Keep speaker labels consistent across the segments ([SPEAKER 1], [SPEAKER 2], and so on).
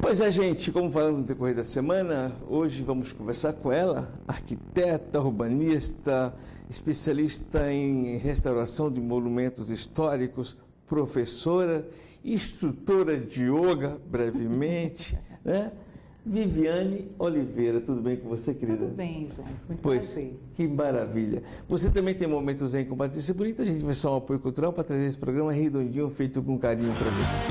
[SPEAKER 1] Pois é, gente, como falamos no decorrer da semana, hoje vamos conversar com ela, arquiteta, urbanista, especialista em restauração de monumentos históricos, professora, instrutora de yoga, brevemente, né? Viviane Oliveira, tudo bem com você, querida?
[SPEAKER 2] Tudo bem, João. Muito
[SPEAKER 1] Pois,
[SPEAKER 2] prazer.
[SPEAKER 1] que maravilha. Você também tem momentos em com Patrícia Bonita, a gente vai só um apoio cultural para trazer esse programa redondinho, feito com carinho para você.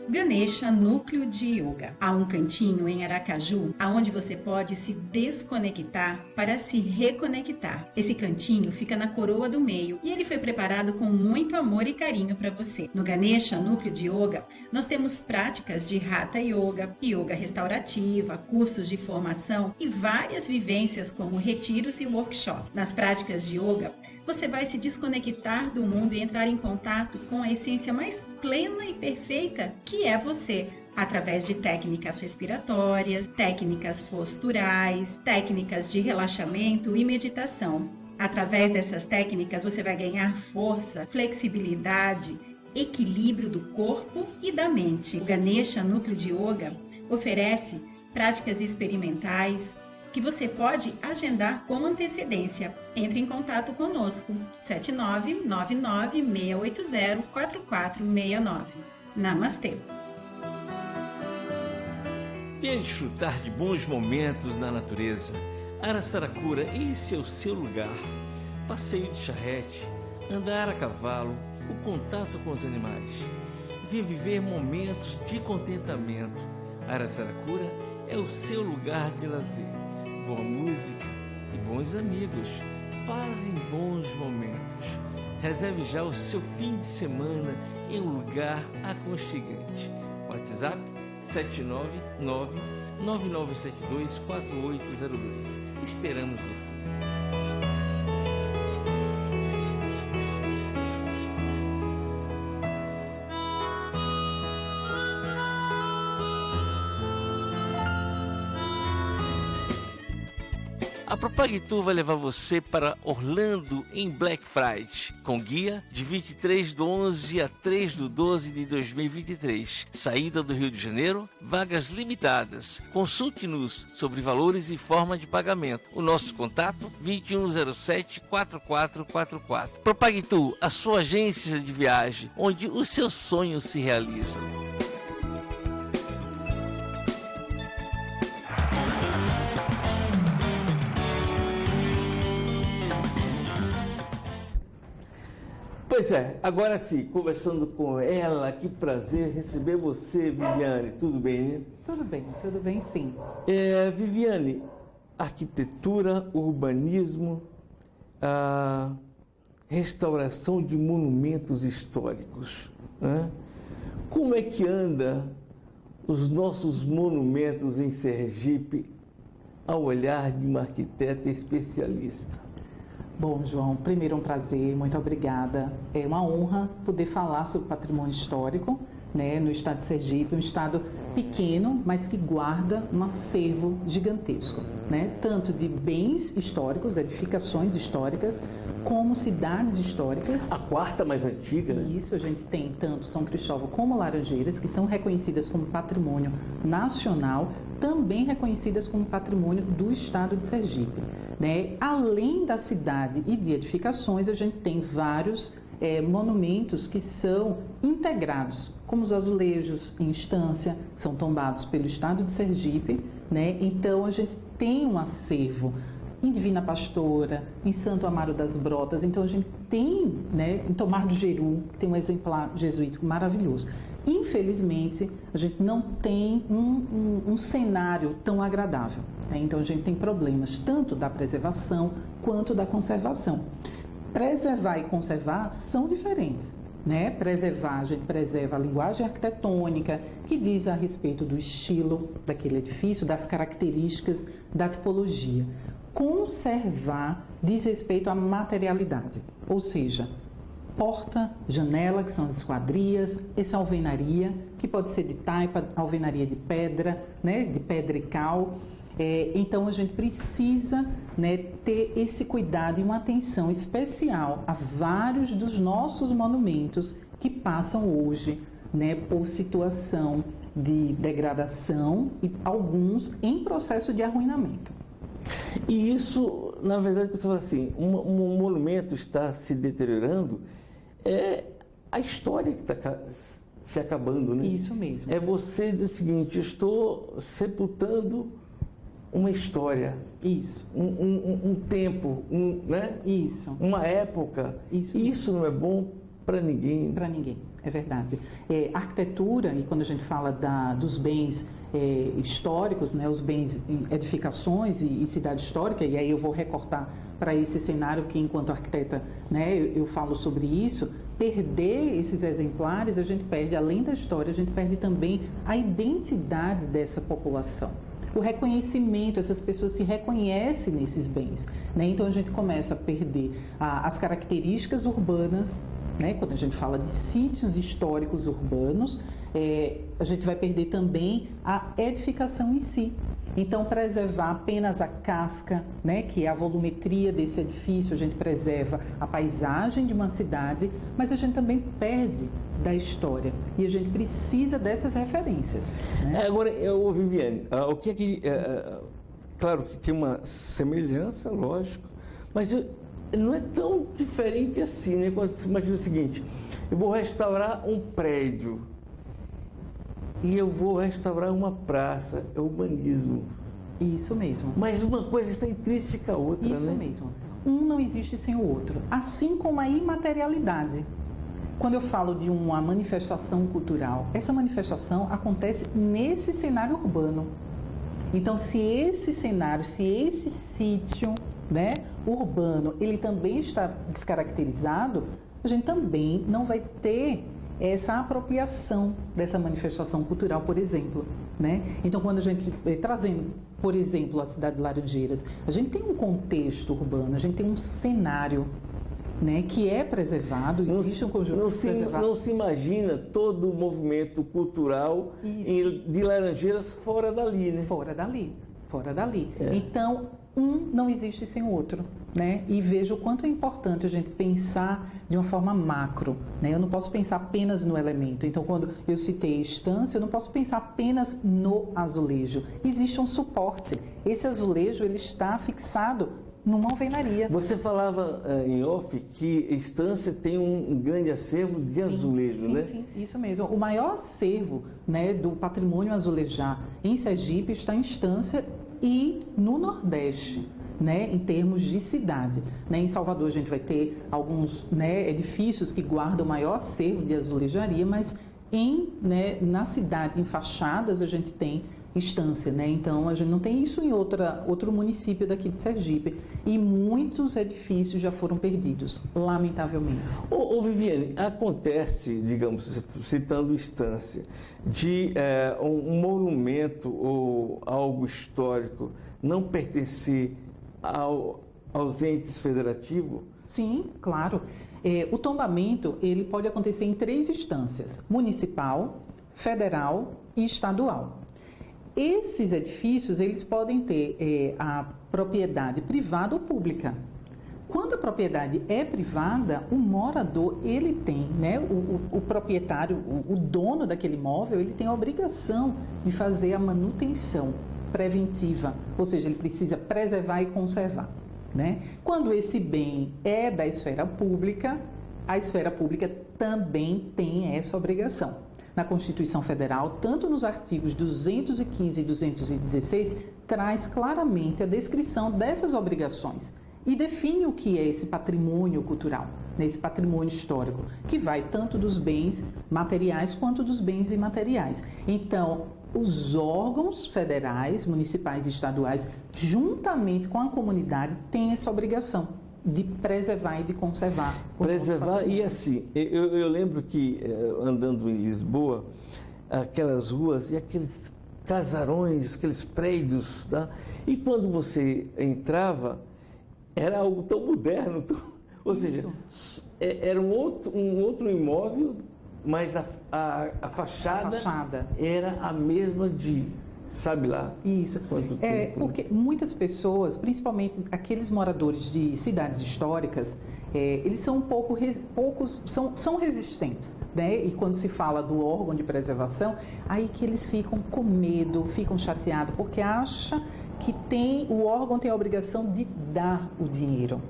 [SPEAKER 3] Ganesha Núcleo de Yoga. Há um cantinho em Aracaju onde você pode se desconectar para se reconectar. Esse cantinho fica na coroa do meio e ele foi preparado com muito amor e carinho para você. No Ganesha Núcleo de Yoga, nós temos práticas de Hatha Yoga, yoga restaurativa, cursos de formação e várias vivências como retiros e workshops. Nas práticas de yoga, você vai se desconectar do mundo e entrar em contato com a essência mais plena e perfeita que é você, através de técnicas respiratórias, técnicas posturais, técnicas de relaxamento e meditação. Através dessas técnicas você vai ganhar força, flexibilidade, equilíbrio do corpo e da mente. O Ganesha Núcleo de Yoga oferece práticas experimentais que você pode agendar com antecedência. Entre em contato conosco, 7999-680-4469. Namastê!
[SPEAKER 1] Venha desfrutar de bons momentos na natureza. Araçaracura, esse é o seu lugar. Passeio de charrete, andar a cavalo, o contato com os animais. Venha viver momentos de contentamento. Araçaracura é o seu lugar de lazer. Boa música e bons amigos fazem bons momentos. Reserve já o seu fim de semana em um lugar aconchegante. WhatsApp 799-9972-4802. Esperamos você. A Propagtour vai levar você para Orlando em Black Friday, com guia de 23/11 a 3/12 de 2023. Saída do Rio de Janeiro, vagas limitadas. Consulte-nos sobre valores e forma de pagamento. O nosso contato 2107-4444. Propagtour, a sua agência de viagem, onde os seus sonhos se realizam. Pois é, agora sim, conversando com ela, que prazer receber você, Viviane. Tudo bem, né?
[SPEAKER 2] Tudo bem sim.
[SPEAKER 1] Viviane, arquitetura, urbanismo, a restauração de monumentos históricos, né? Como é que anda os nossos monumentos em Sergipe ao olhar de uma arquiteta especialista?
[SPEAKER 2] Bom, João, primeiro um prazer, muito obrigada. É uma honra poder falar sobre patrimônio histórico, né, no estado de Sergipe, um estado pequeno, mas que guarda um acervo gigantesco, né, tanto de bens históricos, edificações históricas, como cidades históricas.
[SPEAKER 1] A quarta mais antiga, né?
[SPEAKER 2] Isso, a gente tem tanto São Cristóvão como Laranjeiras, que são reconhecidas como patrimônio nacional, também reconhecidas como patrimônio do estado de Sergipe, né? Além da cidade e de edificações, a gente tem vários monumentos que são integrados, como os azulejos em Estância, que são tombados pelo estado de Sergipe, né? Então a gente tem um acervo em Divina Pastora, em Santo Amaro das Brotas. Então a gente tem, né, em Tomar do Jeru, que tem um exemplar jesuítico maravilhoso. Infelizmente, a gente não tem um cenário tão agradável, né? Então a gente tem problemas tanto da preservação quanto da conservação. Preservar e conservar são diferentes, né? Preservar, a gente preserva a linguagem arquitetônica, que diz a respeito do estilo daquele edifício, das características, da tipologia. Conservar diz respeito à materialidade, ou seja, porta, janela, que são as esquadrias, essa alvenaria, que pode ser de taipa, alvenaria de pedra, né, de pedra e cal. Então a gente precisa, né, ter esse cuidado e uma atenção especial a vários dos nossos monumentos que passam hoje, né, por situação de degradação e alguns em processo de arruinamento.
[SPEAKER 1] E isso, na verdade, você fala assim, um monumento está se deteriorando, é a história que está se acabando, né?
[SPEAKER 2] Isso mesmo.
[SPEAKER 1] É você dizer o seguinte, estou sepultando uma história.
[SPEAKER 2] Isso.
[SPEAKER 1] Um tempo, né?
[SPEAKER 2] Isso.
[SPEAKER 1] Uma época. Isso não é bom para ninguém.
[SPEAKER 2] Para ninguém, é verdade. Arquitetura, e quando a gente fala dos bens históricos, né, os bens, edificações e cidade histórica, e aí eu vou recortar para esse cenário que, enquanto arquiteta, né, eu falo sobre isso, perder esses exemplares, a gente perde, além da história, a gente perde também a identidade dessa população. O reconhecimento, essas pessoas se reconhecem nesses bens, né? Então a gente começa a perder as características urbanas, né? Quando a gente fala de sítios históricos urbanos, a gente vai perder também a edificação em si. Então, preservar apenas a casca, né, que é a volumetria desse edifício, a gente preserva a paisagem de uma cidade, mas a gente também perde da história. E a gente precisa dessas referências. Né?
[SPEAKER 1] Agora, Viviane, o que é que... claro que tem uma semelhança, lógico, mas não é tão diferente assim, né? Quando você imagina o seguinte, eu vou restaurar um prédio e eu vou restaurar uma praça, é urbanismo.
[SPEAKER 2] Isso mesmo.
[SPEAKER 1] Mas uma coisa está intrínseca à outra,
[SPEAKER 2] Isso
[SPEAKER 1] né?
[SPEAKER 2] mesmo. Um não existe sem o outro. Assim como a imaterialidade. Quando eu falo de uma manifestação cultural, essa manifestação acontece nesse cenário urbano. Então, se esse cenário, se esse sítio, né, urbano, ele também está descaracterizado, a gente também não vai ter essa apropriação dessa manifestação cultural, por exemplo, né? Então, quando a gente, trazendo, por exemplo, a cidade de Laranjeiras, a gente tem um contexto urbano, a gente tem um cenário, né, que é preservado, existe um conjunto preservado.
[SPEAKER 1] Não se imagina todo o movimento cultural de Laranjeiras fora dali, né?
[SPEAKER 2] Fora dali. Então, um não existe sem o outro, né? E veja o quanto é importante a gente pensar de uma forma macro, né? Eu não posso pensar apenas no elemento. Então, quando eu citei estância, eu não posso pensar apenas no azulejo. Existe um suporte. Esse azulejo, ele está fixado numa alvenaria.
[SPEAKER 1] Você falava em off que Estância tem um grande acervo de azulejo, né?
[SPEAKER 2] Sim, isso mesmo. O maior acervo, né, do patrimônio azulejar em Sergipe está em Estância e no Nordeste, né, em termos de cidade. Né? Em Salvador a gente vai ter alguns, né, edifícios que guardam o maior acervo de azulejaria, mas na cidade, em fachadas, a gente tem Estância, né? Então a gente não tem isso em outro município daqui de Sergipe. E muitos edifícios já foram perdidos, lamentavelmente.
[SPEAKER 1] Viviane, acontece, digamos, citando Estância, de um monumento ou algo histórico não pertencer aos entes federativos?
[SPEAKER 2] Sim, claro. O tombamento ele pode acontecer em 3 instâncias: municipal, federal e estadual. Esses edifícios, eles podem ter a propriedade privada ou pública. Quando a propriedade é privada, o morador, ele tem, né, o proprietário, o dono daquele imóvel, ele tem a obrigação de fazer a manutenção preventiva, ou seja, ele precisa preservar e conservar, né? Quando esse bem é da esfera pública, a esfera pública também tem essa obrigação. Na Constituição Federal, tanto nos artigos 215 e 216, traz claramente a descrição dessas obrigações e define o que é esse patrimônio cultural, né, esse patrimônio histórico, que vai tanto dos bens materiais quanto dos bens imateriais. Então, os órgãos federais, municipais e estaduais, juntamente com a comunidade, têm essa obrigação de preservar e de conservar.
[SPEAKER 1] Preservar, e assim, eu lembro que andando em Lisboa, aquelas ruas e aqueles casarões, aqueles prédios, tá? E quando você entrava, era algo tão moderno, ou seja, era um outro imóvel, mas a fachada era a mesma de... Sabe lá?
[SPEAKER 2] Isso.
[SPEAKER 1] Quanto tempo?
[SPEAKER 2] Porque muitas pessoas, principalmente aqueles moradores de cidades históricas, eles são são resistentes, né? E quando se fala do órgão de preservação, aí que eles ficam com medo, ficam chateados, porque acham que o órgão tem a obrigação de dar o dinheiro.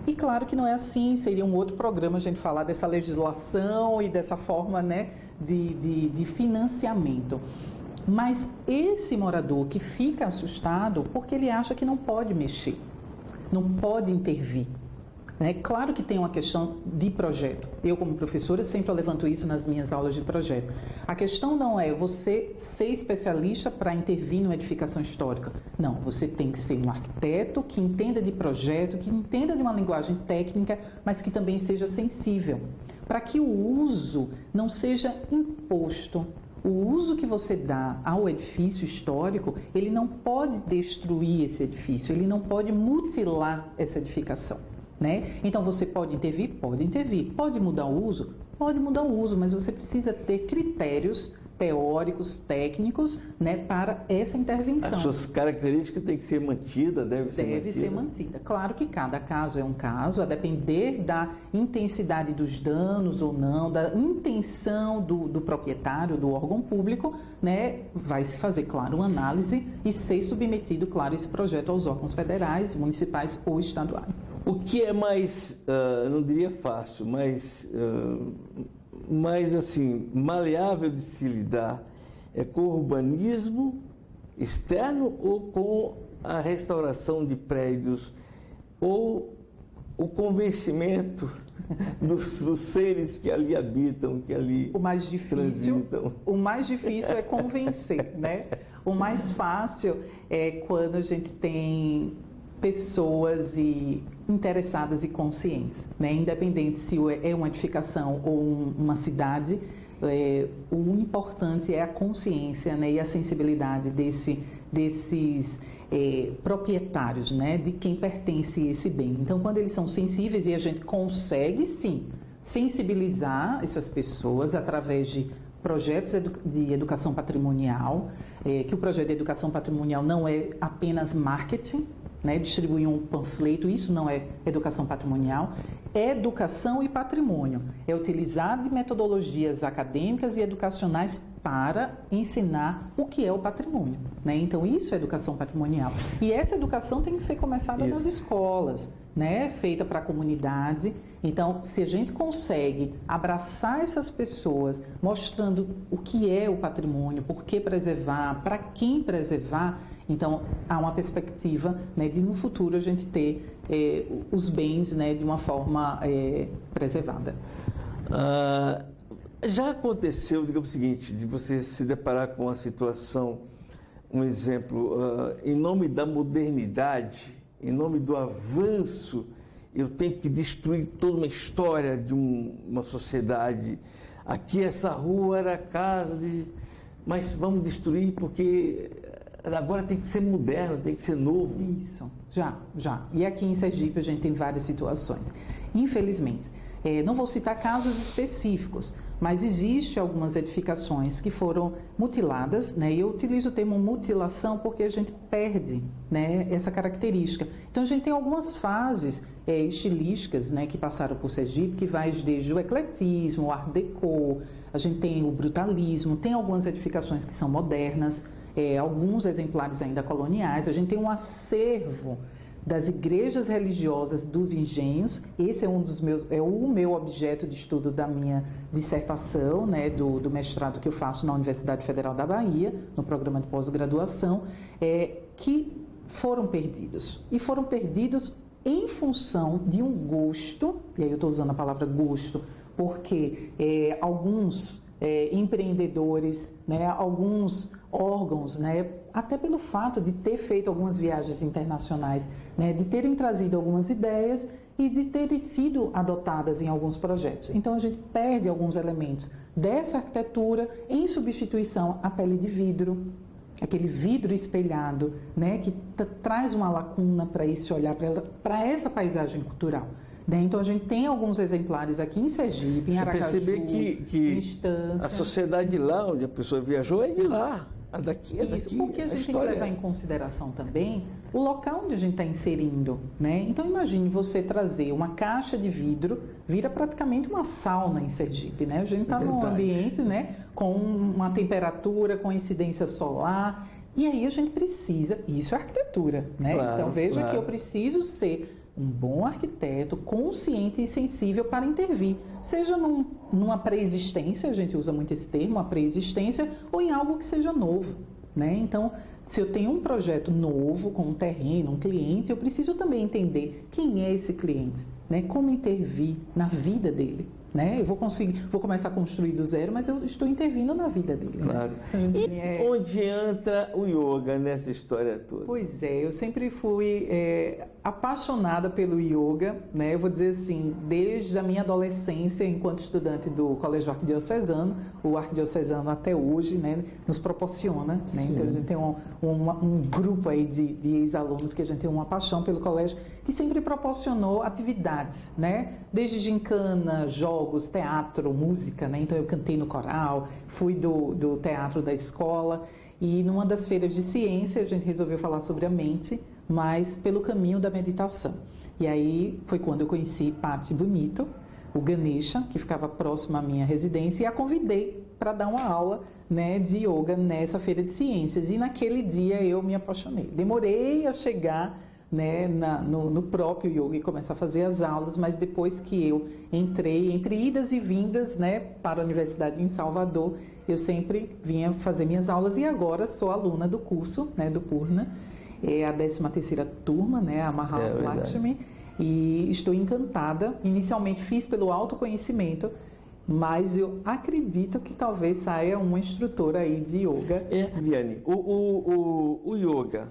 [SPEAKER 2] E claro que não é assim, seria um outro programa a gente falar dessa legislação e dessa forma, né, de financiamento. Mas esse morador que fica assustado porque ele acha que não pode mexer, não pode intervir. Né? Claro que tem uma questão de projeto. Eu, como professora, sempre levanto isso nas minhas aulas de projeto. A questão não é você ser especialista para intervir numa edificação histórica. Não, você tem que ser um arquiteto que entenda de projeto, que entenda de uma linguagem técnica, mas que também seja sensível, para que o uso não seja imposto. O uso que você dá ao edifício histórico, ele não pode destruir esse edifício, ele não pode mutilar essa edificação. Né? Então, você pode intervir? Pode intervir. Pode mudar o uso? Pode mudar o uso, mas você precisa ter critérios teóricos, técnicos, né, para essa intervenção.
[SPEAKER 1] As suas características têm que ser mantidas, deve ser mantida.
[SPEAKER 2] Claro que cada caso é um caso, a depender da intensidade dos danos ou não, da intenção do proprietário, do órgão público, né, vai se fazer, claro, uma análise e ser submetido, claro, esse projeto aos órgãos federais, municipais ou estaduais.
[SPEAKER 1] O que é mais, não diria fácil, mas assim, maleável de se lidar é com o urbanismo externo ou com a restauração de prédios ou o convencimento dos seres que ali habitam, que ali transitam.
[SPEAKER 2] O mais difícil é convencer, né? O mais fácil é quando a gente tem pessoas interessadas e conscientes, né? Independente se é uma edificação ou uma cidade, o importante é a consciência, né? E a sensibilidade desses proprietários, né? De quem pertence esse bem. Então, quando eles são sensíveis e a gente consegue, sim, sensibilizar essas pessoas através de projetos de educação patrimonial, que o projeto de educação patrimonial não é apenas marketing, né, distribuir um panfleto, isso não é educação patrimonial, é educação e patrimônio. É utilizar de metodologias acadêmicas e educacionais para ensinar o que é o patrimônio. Né? Então, isso é educação patrimonial. E essa educação tem que ser começada nas escolas, né, feita para a comunidade. Então, se a gente consegue abraçar essas pessoas, mostrando o que é o patrimônio, por que preservar, para quem preservar, então, há uma perspectiva, né, de no futuro a gente ter os bens, né, de uma forma preservada.
[SPEAKER 1] Já aconteceu, digamos o seguinte, de você se deparar com uma situação, um exemplo, em nome da modernidade, em nome do avanço, eu tenho que destruir toda uma história de uma sociedade. Aqui essa rua era a casa mas vamos destruir porque agora tem que ser moderno, tem que ser novo.
[SPEAKER 2] Isso, já. E aqui em Sergipe a gente tem várias situações. Infelizmente, não vou citar casos específicos, mas existem algumas edificações que foram mutiladas, né? E eu utilizo o termo mutilação porque a gente perde, né, essa característica. Então a gente tem algumas fases estilísticas, né, que passaram por Sergipe, que vai desde o ecletismo, o art déco, a gente tem o brutalismo, tem algumas edificações que são modernas, alguns exemplares ainda coloniais. A gente tem um acervo das igrejas religiosas dos engenhos. Esse é o meu objeto de estudo da minha dissertação, né, do mestrado que eu faço na Universidade Federal da Bahia, no programa de pós-graduação, que foram perdidos. E foram perdidos em função de um gosto, e aí eu estou usando a palavra gosto, porque alguns empreendedores, né, alguns órgãos, né, até pelo fato de ter feito algumas viagens internacionais, né, de terem trazido algumas ideias e de terem sido adotadas em alguns projetos. Então, a gente perde alguns elementos dessa arquitetura em substituição à pele de vidro, aquele vidro espelhado, né, que traz uma lacuna para esse olhar, para essa paisagem cultural. Então, a gente tem alguns exemplares aqui em Sergipe, em Aracaju,
[SPEAKER 1] perceber que
[SPEAKER 2] em Estância.
[SPEAKER 1] A sociedade de lá, onde a pessoa viajou, é de lá. daqui,
[SPEAKER 2] Isso, porque a gente tem que levar em consideração também o local onde a gente está inserindo, né? Então, imagine você trazer uma caixa de vidro, vira praticamente uma sauna em Sergipe, né? A gente está num ambiente, né, com uma temperatura, com incidência solar, e aí a gente precisa, isso é arquitetura, né?
[SPEAKER 1] Claro,
[SPEAKER 2] então, veja
[SPEAKER 1] claro.
[SPEAKER 2] que eu preciso ser um bom arquiteto, consciente e sensível para intervir, seja numa pré-existência, a gente usa muito esse termo, uma pré-existência, ou em algo que seja novo, né? Então, se eu tenho um projeto novo, com um terreno, um cliente, eu preciso também entender quem é esse cliente, né? Como intervir na vida dele, né? Eu vou começar a construir do zero, mas eu estou intervindo na vida dele.
[SPEAKER 1] Claro.
[SPEAKER 2] Né?
[SPEAKER 1] E onde entra o yoga nessa história toda?
[SPEAKER 2] Pois é, eu sempre fui apaixonada pelo yoga, né? Eu vou dizer assim, desde a minha adolescência, enquanto estudante do Colégio Arquidiocesano, o Arquidiocesano até hoje, né, nos proporciona, né? Então a gente tem um grupo aí de ex-alunos que a gente tem uma paixão pelo colégio, que sempre proporcionou atividades, né? Desde gincana, jogos, teatro, música, né? Então eu cantei no coral, fui do teatro da escola, e numa das feiras de ciência a gente resolveu falar sobre a mente, mas pelo caminho da meditação. E aí foi quando eu conheci Patti Bonito, o Ganesha, que ficava próximo à minha residência, e a convidei para dar uma aula, né, de yoga nessa feira de ciências. E naquele dia eu me apaixonei. Demorei a chegar, né, no próprio yoga e começar a fazer as aulas, mas depois que eu entrei, entre idas e vindas, né, para a Universidade em Salvador, eu sempre vinha fazer minhas aulas e agora sou aluna do curso, né, do Purna, é a 13ª turma, né, a Mahal Lakshmi, e estou encantada. Inicialmente fiz pelo autoconhecimento, mas eu acredito que talvez saia uma instrutora aí de yoga.
[SPEAKER 1] Viane, o yoga,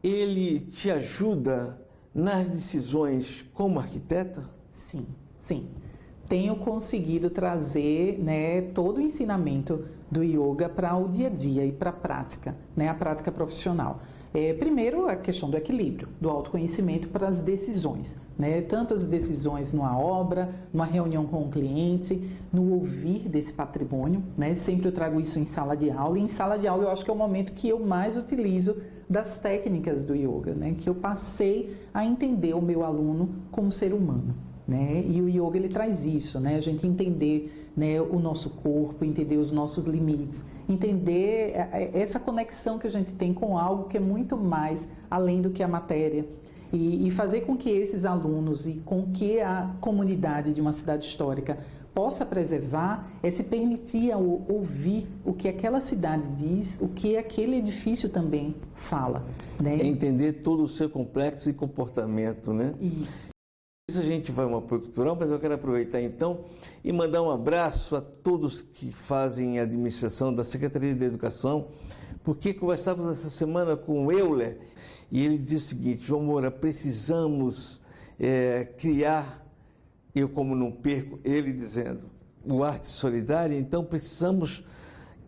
[SPEAKER 1] ele te ajuda nas decisões como arquiteta?
[SPEAKER 2] Sim, sim. Tenho conseguido trazer, né, todo o ensinamento do yoga para o dia a dia e para a prática, né, a prática profissional. Primeiro, a questão do equilíbrio, do autoconhecimento para as decisões, né? Tanto as decisões numa obra, numa reunião com o cliente, no ouvir desse patrimônio, né? Sempre eu trago isso em sala de aula, e em sala de aula eu acho que é o momento que eu mais utilizo das técnicas do yoga, né? Que eu passei a entender o meu aluno como ser humano, né? E o yoga, ele traz isso, né? A gente entender, né, o nosso corpo, entender os nossos limites, entender essa conexão que a gente tem com algo que é muito mais além do que a matéria, e fazer com que esses alunos e com que a comunidade de uma cidade histórica possa preservar é se permitir ouvir o que aquela cidade diz, o que aquele edifício também fala, né?
[SPEAKER 1] É entender todo o seu complexo e comportamento, né?
[SPEAKER 2] Isso.
[SPEAKER 1] A gente vai uma apoio cultural, mas eu quero aproveitar então e mandar um abraço a todos que fazem a administração da Secretaria de Educação, porque conversávamos essa semana com o Euler e ele dizia o seguinte: João Moura, precisamos criar, eu como não perco, ele dizendo, o Arte Solidária, então precisamos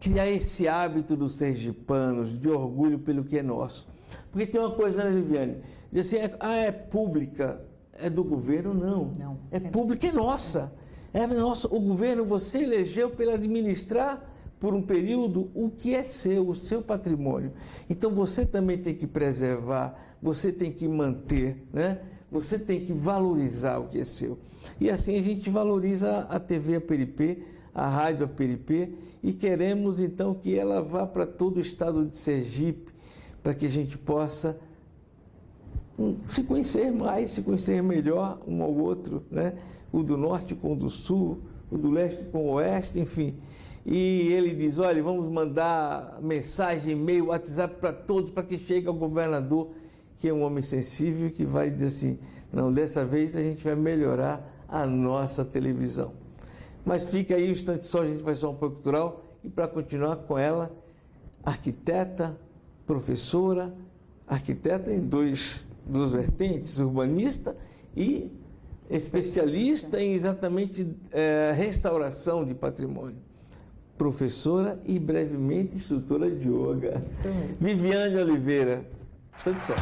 [SPEAKER 1] criar esse hábito dos sergipanos, de orgulho pelo que é nosso. Porque tem uma coisa, né, Viviane? Diz assim, é pública, é do governo? Não. É pública, é nossa. É nossa. O governo, você elegeu para ele administrar por um período o que é seu, o seu patrimônio. Então você também tem que preservar, você tem que manter, né? Você tem que valorizar o que é seu. E assim a gente valoriza a TV Aperipê, a Rádio Aperipê, e queremos então que ela vá para todo o estado de Sergipe, para que a gente possa se conhecer mais, se conhecer melhor um ao outro, né? O do norte com o do sul, o do leste com o oeste, enfim. E ele diz, olha, vamos mandar mensagem, e-mail, WhatsApp para todos, para que chegue ao governador, que é um homem sensível, que vai dizer assim, não, dessa vez a gente vai melhorar a nossa televisão. Mas fica aí um instante só, a gente vai só um apoio cultural, e para continuar com ela, arquiteta, professora, arquiteta em duas vertentes, urbanista e especialista em exatamente restauração de patrimônio. Professora e brevemente instrutora de yoga. Viviane Oliveira. Instante só.